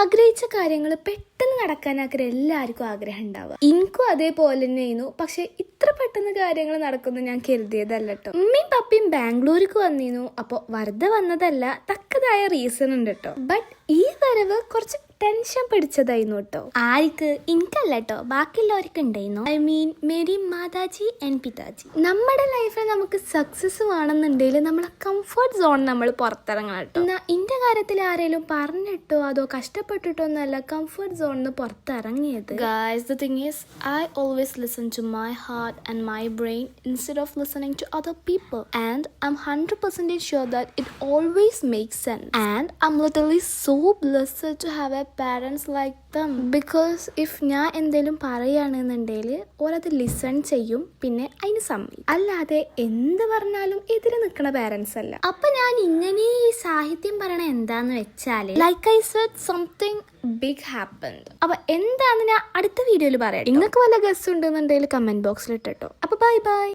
ആഗ്രഹിച്ച കാര്യങ്ങൾ പെട്ടെന്ന് നടക്കാൻ എല്ലാവർക്കും ആഗ്രഹം ഉണ്ടാവുക. എനിക്കും അതേപോലെ തന്നെയായിരുന്നു. പക്ഷെ ഇത്ര പെട്ടെന്ന് കാര്യങ്ങൾ നടക്കുന്നു ഞാൻ കരുതിയതല്ല കേട്ടോ. ഉമ്മയും പപ്പയും ബാംഗ്ലൂർക്ക് വന്നിരുന്നു. അപ്പോൾ വെറുതെ വന്നതല്ല, തക്കതായ റീസൺ ഉണ്ട് കേട്ടോ. ബട്ട് ഈ വരവ് കുറച്ച് ടെൻഷൻ പിടിച്ചതായിരുന്നു കേട്ടോ. ആർക്ക്? എനിക്കല്ല കേട്ടോ, ബാക്കിയുള്ളവർക്ക് ഉണ്ടായിരുന്നു. ഐ മീൻ മേരി മാതാജി ആൻഡ് പിതാജി. നമ്മുടെ ലൈഫിൽ നമുക്ക് സക്സസ് വേണമെന്നുണ്ടെങ്കിൽ നമ്മളെ കംഫർട്ട് സോൺ നമ്മൾ പുറത്തിറങ്ങണം കേട്ടോ. എന്നാൽ ഇന്റെ കാര്യത്തിൽ ആരെങ്കിലും പറഞ്ഞിട്ടോ അതോ കഷ്ടപ്പെട്ടിട്ടോ ഒന്നല്ല കംഫർട്ട് സോണിന്ന് പുറത്തിറങ്ങിയത്. Guys, the thing is, I always listen to my heart and my brain instead of listening to other people, and I'm 100% sure that it always makes sense, and I'm literally so blessed to have a parents like them, because if ഞാൻ എന്തെങ്കിലും പറയുകയാണെന്നുണ്ടെങ്കിൽ ഓരത് listen ചെയ്യും, പിന്നെ അതിന് സമ്മതിക്കും. അല്ലാതെ എന്ത് പറഞ്ഞാലും എതിരെ നിൽക്കുന്ന പാരൻസ് അല്ല. അപ്പൊ ഞാൻ ഇങ്ങനെ ഈ സാഹിത്യം പറയണ എന്താന്ന് വെച്ചാല്, like I said, something big happened. അപ്പൊ എന്താന്ന് ഞാൻ അടുത്ത വീഡിയോയിൽ പറയാം. നിങ്ങൾക്ക് വല്ല ഗസ് ഉണ്ടെന്നുണ്ടെങ്കിൽ കമന്റ് ബോക്സിൽ ഇട്ടോ. അപ്പൊ ബൈ ബൈ.